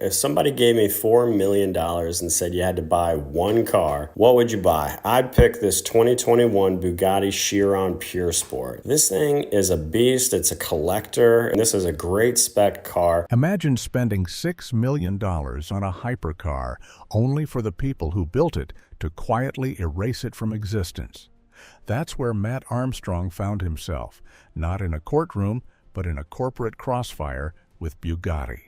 If somebody gave me $4 million and said you had to buy one car, what would you buy? I'd pick this 2021 Bugatti Chiron Pure Sport. This thing is a beast, it's a collector, and this is a great spec car. Imagine spending $6 million on a hypercar only for the people who built it to quietly erase it from existence. That's where Mat Armstrong found himself, not in a courtroom, but in a corporate crossfire with Bugatti.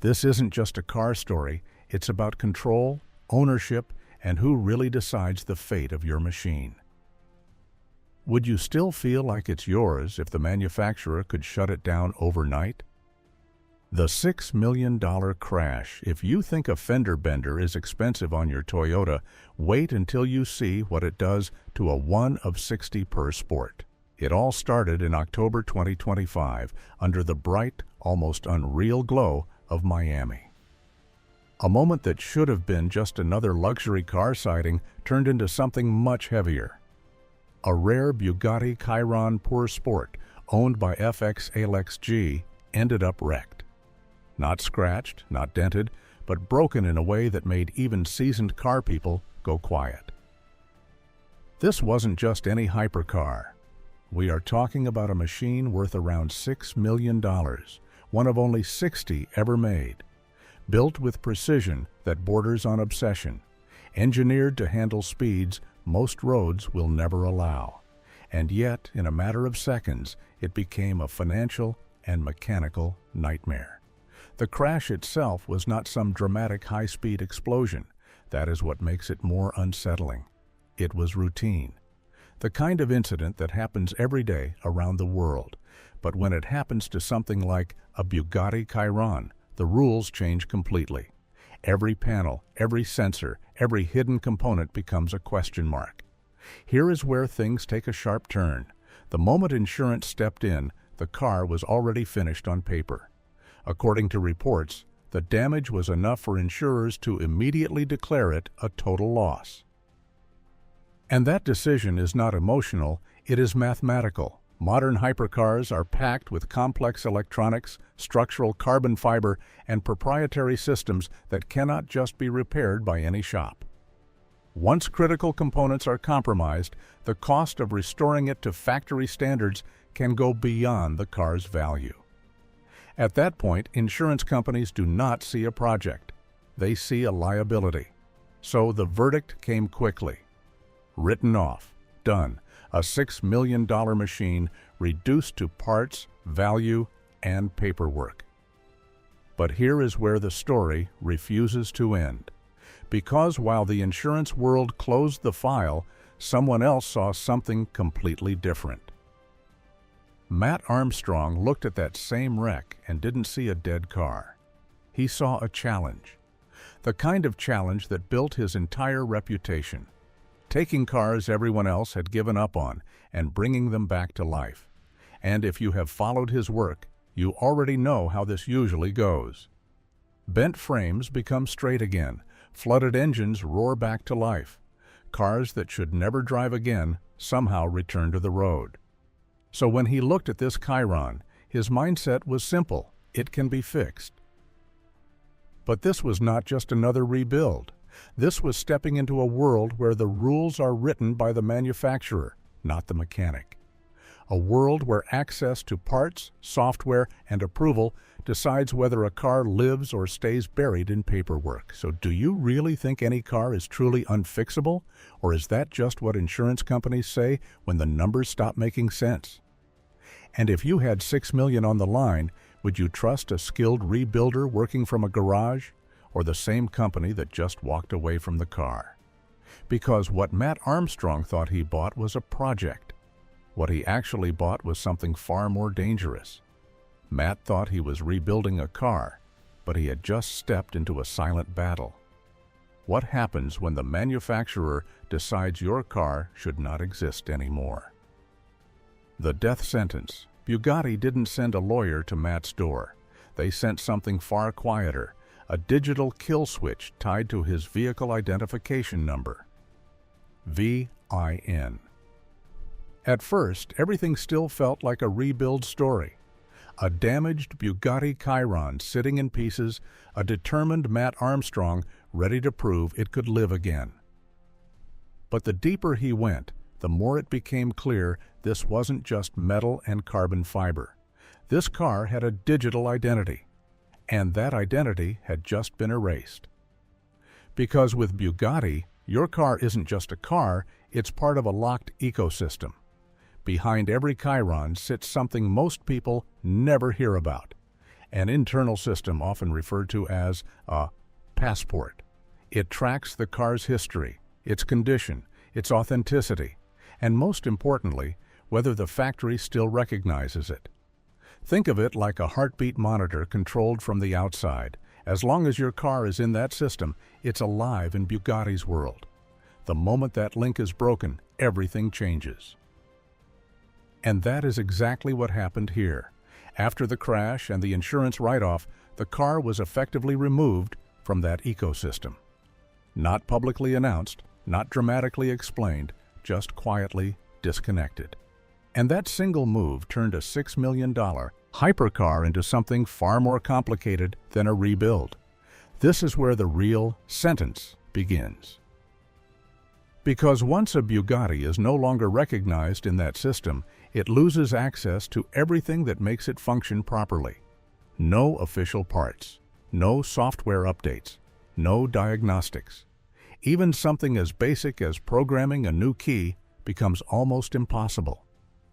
This isn't just a car story, it's about control, ownership, and who really decides the fate of your machine. Would you still feel like it's yours if the manufacturer could shut it down overnight? The $6 million crash. If you think a fender bender is expensive on your Toyota, wait until you see what it does to a 1 of 60 per Sport. It all started in October 2025 under the bright, almost unreal glow of Miami. A moment that should have been just another luxury car sighting turned into something much heavier. A rare Bugatti Chiron Pure Sport owned by FXALXG ended up wrecked. Not scratched, not dented, but broken in a way that made even seasoned car people go quiet. This wasn't just any hypercar. We are talking about a machine worth around $6 million, one of only 60 ever made, built with precision that borders on obsession, engineered to handle speeds most roads will never allow. And yet, in a matter of seconds, it became a financial and mechanical nightmare. The crash itself was not some dramatic high-speed explosion. That is what makes it more unsettling. It was routine. The kind of incident that happens every day around the world. But when it happens to something like a Bugatti Chiron, the rules change completely. Every panel, every sensor, every hidden component becomes a question mark. Here is where things take a sharp turn. The moment insurance stepped in, the car was already finished on paper. According to reports, the damage was enough for insurers to immediately declare it a total loss. And that decision is not emotional, it is mathematical. Modern hypercars are packed with complex electronics, structural carbon fiber, and proprietary systems that cannot just be repaired by any shop. Once critical components are compromised, the cost of restoring it to factory standards can go beyond the car's value. At that point, insurance companies do not see a project. They see a liability. So the verdict came quickly. Written off. Done. A $6 million machine reduced to parts, value, and paperwork. But here is where the story refuses to end. Because while the insurance world closed the file, someone else saw something completely different. Mat Armstrong looked at that same wreck and didn't see a dead car. He saw a challenge. The kind of challenge that built his entire reputation. Taking cars everyone else had given up on and bringing them back to life. And if you have followed his work, you already know how this usually goes. Bent frames become straight again, flooded engines roar back to life. Cars that should never drive again somehow return to the road. So when he looked at this Chiron, his mindset was simple: it can be fixed. But this was not just another rebuild. This was stepping into a world where the rules are written by the manufacturer, not the mechanic. A world where access to parts, software, and approval decides whether a car lives or stays buried in paperwork. So do you really think any car is truly unfixable? Or is that just what insurance companies say when the numbers stop making sense? And if you had $6 million on the line, would you trust a skilled rebuilder working from a garage? Or the same company that just walked away from the car? Because what Mat Armstrong thought he bought was a project. What he actually bought was something far more dangerous. Mat thought he was rebuilding a car, but he had just stepped into a silent battle. What happens when the manufacturer decides your car should not exist anymore? The death sentence. Bugatti didn't send a lawyer to Mat's door. They sent something far quieter. A digital kill switch tied to his vehicle identification number. VIN. At first, everything still felt like a rebuild story. A damaged Bugatti Chiron sitting in pieces, a determined Mat Armstrong ready to prove it could live again. But the deeper he went, the more it became clear this wasn't just metal and carbon fiber. This car had a digital identity, and that identity had just been erased. Because with Bugatti, your car isn't just a car, it's part of a locked ecosystem. Behind every Chiron sits something most people never hear about, an internal system often referred to as a passport. It tracks the car's history, its condition, its authenticity, and most importantly, whether the factory still recognizes it. Think of it like a heartbeat monitor controlled from the outside. As long as your car is in that system, it's alive in Bugatti's world. The moment that link is broken, everything changes. And that is exactly what happened here. After the crash and the insurance write-off, the car was effectively removed from that ecosystem. Not publicly announced, not dramatically explained, just quietly disconnected. And that single move turned a $6 million hypercar into something far more complicated than a rebuild. This is where the real sentence begins. Because once a Bugatti is no longer recognized in that system, it loses access to everything that makes it function properly. No official parts, no software updates, no diagnostics. Even something as basic as programming a new key becomes almost impossible.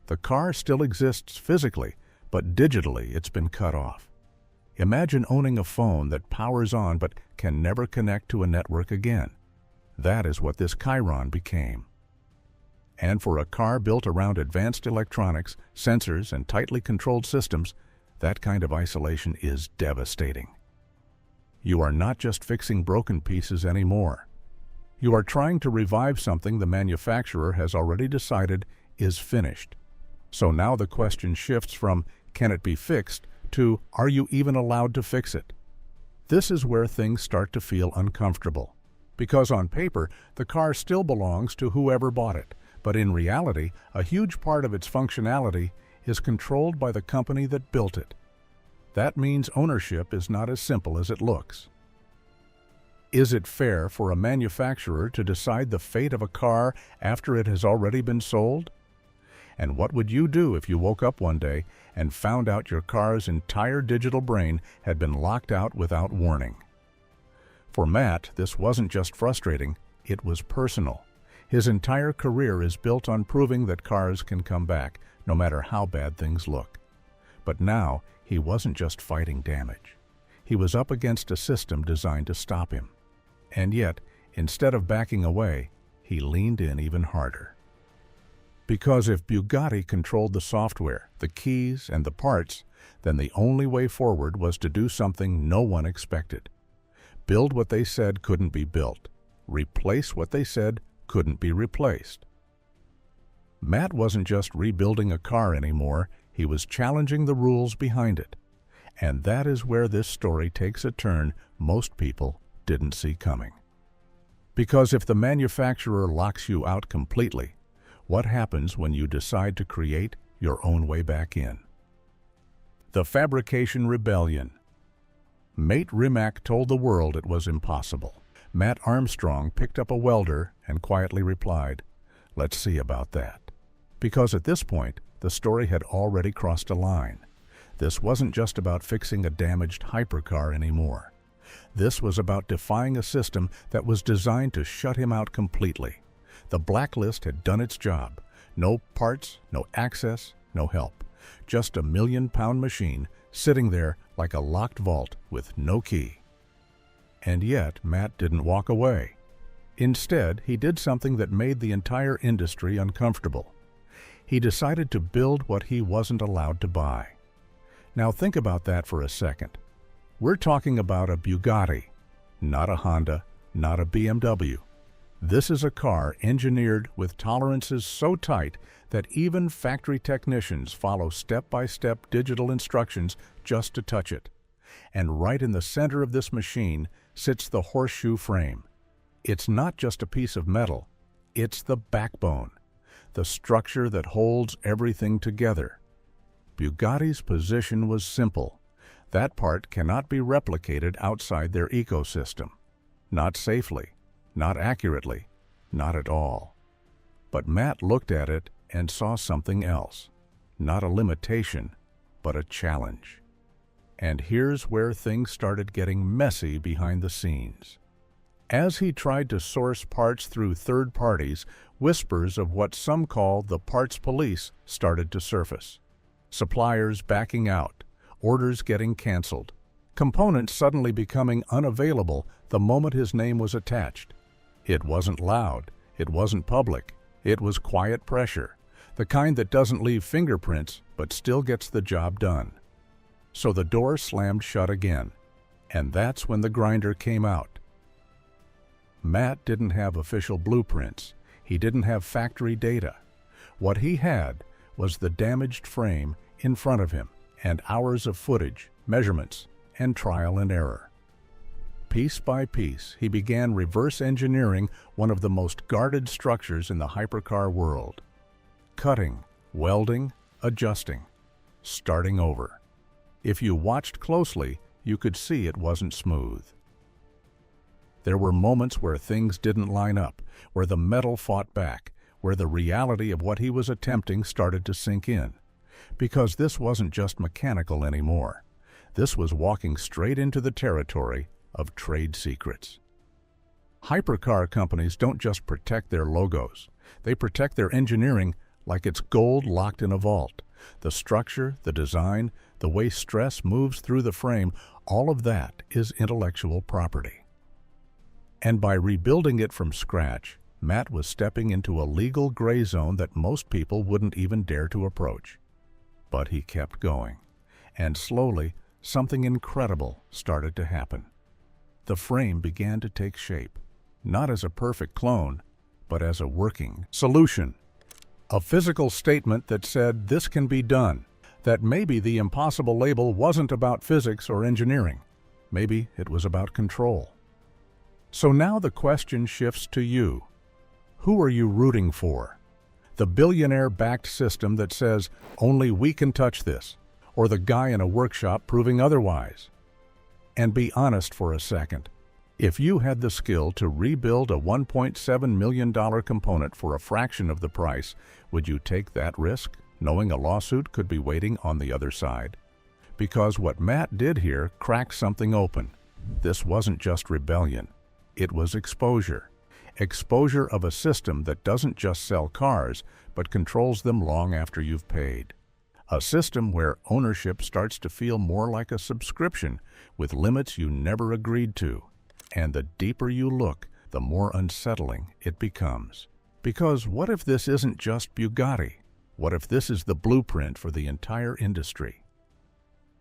The car still exists physically, but digitally it's been cut off. Imagine owning a phone that powers on but can never connect to a network again. That is what this Chiron became. And for a car built around advanced electronics, sensors, and tightly controlled systems, that kind of isolation is devastating. You are not just fixing broken pieces anymore. You are trying to revive something the manufacturer has already decided is finished. So now the question shifts from, can it be fixed, to, are you even allowed to fix it? This is where things start to feel uncomfortable. Because on paper, the car still belongs to whoever bought it, but in reality, a huge part of its functionality is controlled by the company that built it. That means ownership is not as simple as it looks. Is it fair for a manufacturer to decide the fate of a car after it has already been sold? And what would you do if you woke up one day and found out your car's entire digital brain had been locked out without warning? For Matt, this wasn't just frustrating, it was personal. His entire career is built on proving that cars can come back, no matter how bad things look. But now, he wasn't just fighting damage. He was up against a system designed to stop him. And yet, instead of backing away, he leaned in even harder. Because if Bugatti controlled the software, the keys, and the parts, then the only way forward was to do something no one expected. Build what they said couldn't be built. Replace what they said couldn't be replaced. Matt wasn't just rebuilding a car anymore, he was challenging the rules behind it. And that is where this story takes a turn most people didn't see coming. Because if the manufacturer locks you out completely, what happens when you decide to create your own way back in? The Fabrication Rebellion. Mate Rimac told the world it was impossible. Mat Armstrong picked up a welder and quietly replied, "Let's see about that." Because at this point, the story had already crossed a line. This wasn't just about fixing a damaged hypercar anymore. This was about defying a system that was designed to shut him out completely. The blacklist had done its job. No parts, no access, no help. Just a million-pound machine sitting there like a locked vault with no key. And yet, Matt didn't walk away. Instead, he did something that made the entire industry uncomfortable. He decided to build what he wasn't allowed to buy. Now think about that for a second. We're talking about a Bugatti, not a Honda, not a BMW. This is a car engineered with tolerances so tight that even factory technicians follow step-by-step digital instructions just to touch it. And right in the center of this machine sits the horseshoe frame. It's not just a piece of metal, it's the backbone, the structure that holds everything together. Bugatti's position was simple. That part cannot be replicated outside their ecosystem. Not safely, not accurately, not at all. But Mat looked at it and saw something else. Not a limitation, but a challenge. And here's where things started getting messy behind the scenes. As he tried to source parts through third parties, whispers of what some call the parts police started to surface. Suppliers backing out, orders getting canceled, components suddenly becoming unavailable the moment his name was attached. It wasn't loud, it wasn't public, it was quiet pressure, the kind that doesn't leave fingerprints but still gets the job done. So the door slammed shut again, and that's when the grinder came out. Mat didn't have official blueprints. He didn't have factory data. What he had was the damaged frame in front of him and hours of footage, measurements, and trial and error. Piece by piece, he began reverse engineering one of the most guarded structures in the hypercar world. Cutting, welding, adjusting, starting over. If you watched closely, you could see it wasn't smooth. There were moments where things didn't line up, where the metal fought back, where the reality of what he was attempting started to sink in. Because this wasn't just mechanical anymore. This was walking straight into the territory of trade secrets. Hypercar companies don't just protect their logos. They protect their engineering like it's gold locked in a vault. The structure, the design, the way stress moves through the frame, all of that is intellectual property. And by rebuilding it from scratch, Mat was stepping into a legal gray zone that most people wouldn't even dare to approach. But he kept going, and slowly, something incredible started to happen. The frame began to take shape, not as a perfect clone, but as a working solution. A physical statement that said this can be done, that maybe the impossible label wasn't about physics or engineering. Maybe it was about control. So now the question shifts to you. Who are you rooting for? The billionaire-backed system that says, only we can touch this, or the guy in a workshop proving otherwise? And be honest for a second. If you had the skill to rebuild a $1.7 million component for a fraction of the price, would you take that risk, knowing a lawsuit could be waiting on the other side? Because what Mat did here cracked something open. This wasn't just rebellion. It was exposure. Exposure of a system that doesn't just sell cars, but controls them long after you've paid. A system where ownership starts to feel more like a subscription, with limits you never agreed to. And the deeper you look, the more unsettling it becomes. Because what if this isn't just Bugatti? What if this is the blueprint for the entire industry?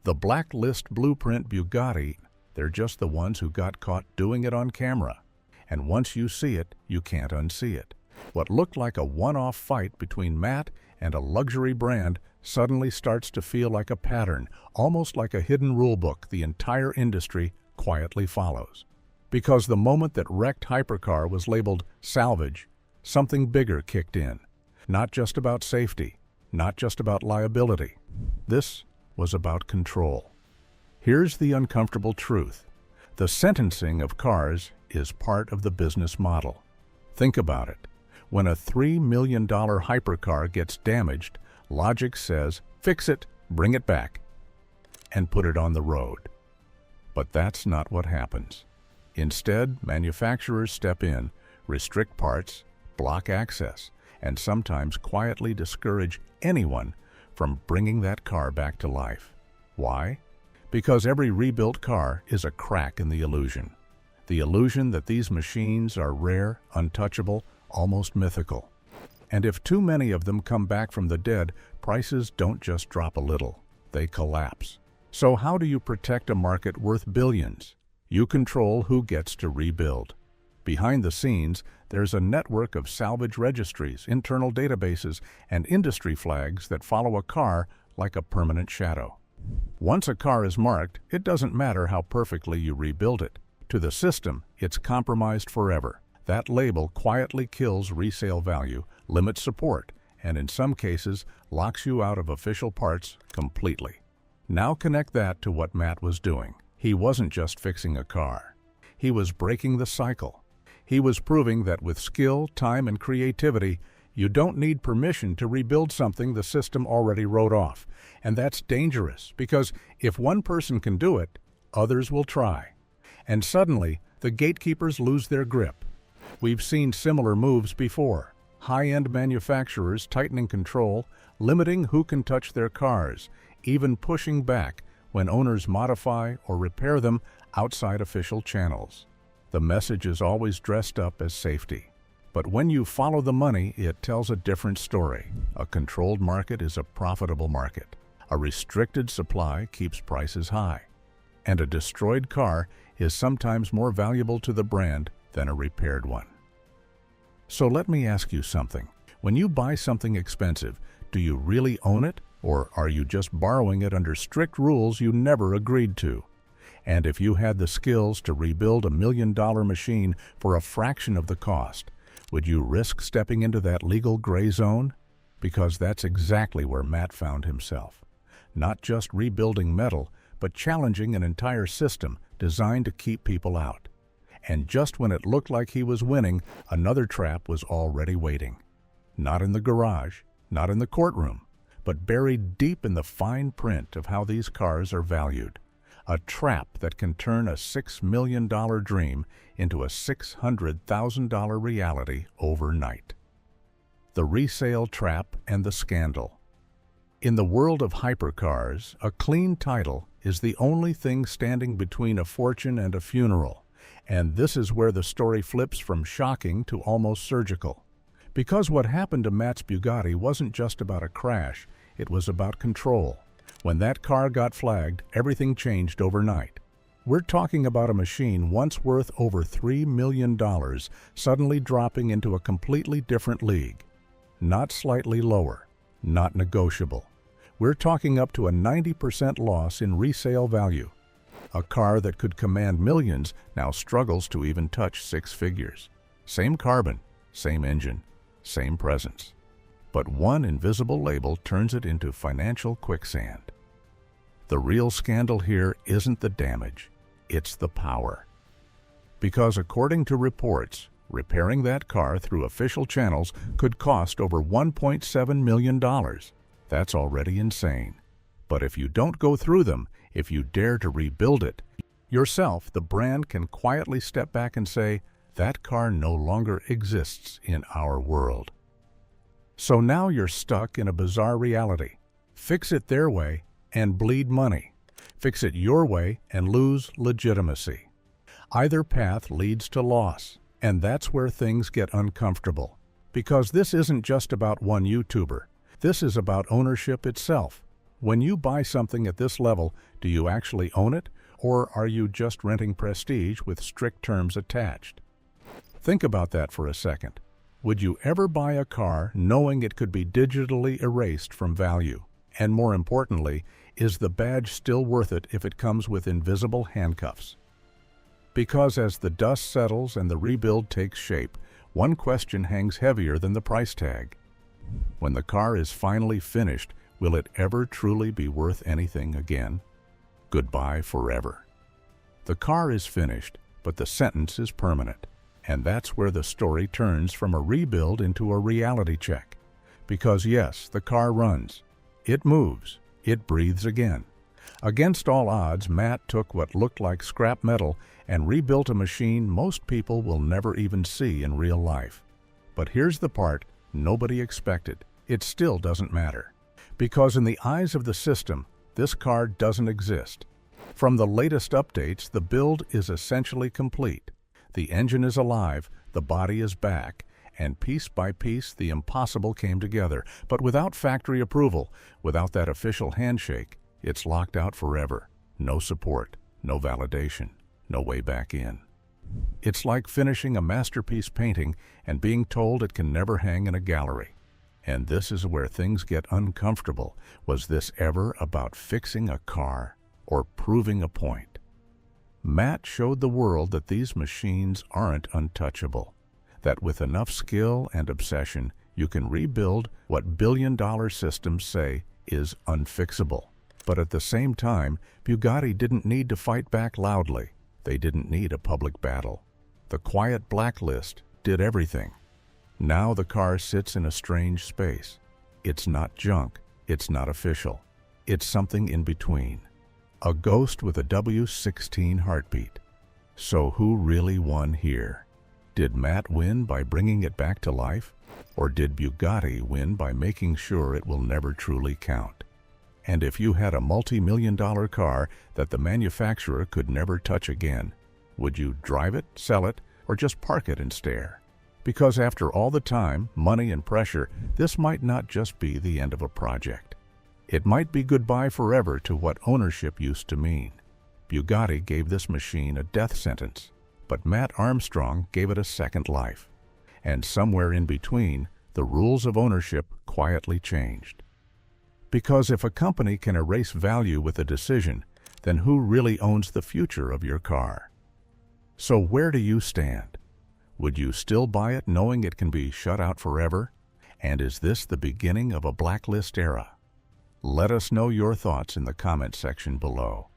The blacklist blueprint Bugatti, they're just the ones who got caught doing it on camera. And once you see it, you can't unsee it. What looked like a one-off fight between Mat and a luxury brand suddenly starts to feel like a pattern, almost like a hidden rulebook the entire industry quietly follows. Because the moment that wrecked hypercar was labeled salvage, something bigger kicked in. Not just about safety, not just about liability. This was about control. Here's the uncomfortable truth. The sentencing of cars is part of the business model. Think about it. When a $3 million hypercar gets damaged, logic says, fix it, bring it back, and put it on the road. But that's not what happens. Instead, manufacturers step in, restrict parts, block access, and sometimes quietly discourage anyone from bringing that car back to life. Why? Because every rebuilt car is a crack in the illusion. The illusion that these machines are rare, untouchable, almost mythical. And if too many of them come back from the dead, prices don't just drop a little, they collapse. So how do you protect a market worth billions? You control who gets to rebuild. Behind the scenes, there's a network of salvage registries, internal databases, and industry flags that follow a car like a permanent shadow. Once a car is marked, it doesn't matter how perfectly you rebuild it. To the system, it's compromised forever. That label quietly kills resale value, limits support, and in some cases locks you out of official parts completely. Now connect that to what Matt was doing. He wasn't just fixing a car. He was breaking the cycle. He was proving that with skill, time, and creativity, you don't need permission to rebuild something the system already wrote off. And that's dangerous, because if one person can do it, others will try. And suddenly, the gatekeepers lose their grip. We've seen similar moves before. High-end manufacturers tightening control, limiting who can touch their cars, even pushing back when owners modify or repair them outside official channels. The message is always dressed up as safety. But when you follow the money, it tells a different story. A controlled market is a profitable market. A restricted supply keeps prices high. And a destroyed car is sometimes more valuable to the brand than a repaired one. So let me ask you something. When you buy something expensive, do you really own it, or are you just borrowing it under strict rules you never agreed to? And if you had the skills to rebuild $1 million machine for a fraction of the cost, would you risk stepping into that legal gray zone? Because that's exactly where Matt found himself. Not just rebuilding metal, but challenging an entire system designed to keep people out. And just when it looked like he was winning, another trap was already waiting. Not in the garage, not in the courtroom, but buried deep in the fine print of how these cars are valued. A trap that can turn a $6 million dream into a $600,000 reality overnight. The resale trap and the scandal. In the world of hypercars, a clean title is the only thing standing between a fortune and a funeral, and this is where the story flips from shocking to almost surgical. Because what happened to Matt's Bugatti wasn't just about a crash, it was about control. When that car got flagged, everything changed overnight. We're talking about a machine once worth over $3 million suddenly dropping into a completely different league. Not slightly lower, not negotiable. We're talking up to a 90% loss in resale value. A car that could command millions now struggles to even touch six figures. Same carbon, same engine, same presence. But one invisible label turns it into financial quicksand. The real scandal here isn't the damage, it's the power. Because according to reports, repairing that car through official channels could cost over $1.7 million. That's already insane. But if you don't go through them, if you dare to rebuild it, yourself, the brand, can quietly step back and say, that car no longer exists in our world. So now you're stuck in a bizarre reality. Fix it their way and bleed money. Fix it your way and lose legitimacy. Either path leads to loss, and that's where things get uncomfortable. Because this isn't just about one YouTuber. This is about ownership itself. When you buy something at this level, do you actually own it, or are you just renting prestige with strict terms attached? Think about that for a second. Would you ever buy a car knowing it could be digitally erased from value? And more importantly, is the badge still worth it if it comes with invisible handcuffs? Because as the dust settles and the rebuild takes shape, one question hangs heavier than the price tag. When the car is finally finished, will it ever truly be worth anything again? Goodbye forever. The car is finished, but the sentence is permanent. And that's where the story turns from a rebuild into a reality check. Because yes, the car runs. It moves. It breathes again. Against all odds, Matt took what looked like scrap metal and rebuilt a machine most people will never even see in real life. But here's the part nobody expected. It still doesn't matter. Because in the eyes of the system, this car doesn't exist. From the latest updates, the build is essentially complete. The engine is alive, the body is back, and piece by piece the impossible came together. But without factory approval, without that official handshake, it's locked out forever. No support, no validation, no way back in. It's like finishing a masterpiece painting and being told it can never hang in a gallery. And this is where things get uncomfortable. Was this ever about fixing a car or proving a point? Matt showed the world that these machines aren't untouchable, that with enough skill and obsession, You can rebuild what billion-dollar systems say is unfixable. But at the same time, Bugatti didn't need to fight back loudly. They didn't need a public battle. The quiet blacklist did everything. Now the car sits in a strange space. It's not junk. It's not official. It's something in between. A ghost with a W16 heartbeat. So who really won here? Did Mat win by bringing it back to life? Or did Bugatti win by making sure it will never truly count? And if you had a multi-million-dollar car that the manufacturer could never touch again, would you drive it, sell it, or just park it and stare? Because after all the time, money, and pressure, this might not just be the end of a project. It might be goodbye forever to what ownership used to mean. Bugatti gave this machine a death sentence, but Mat Armstrong gave it a second life. And somewhere in between, the rules of ownership quietly changed. Because if a company can erase value with a decision, then who really owns the future of your car? So where do you stand? Would you still buy it knowing it can be shut out forever? And is this the beginning of a blacklist era? Let us know your thoughts in the comment section below.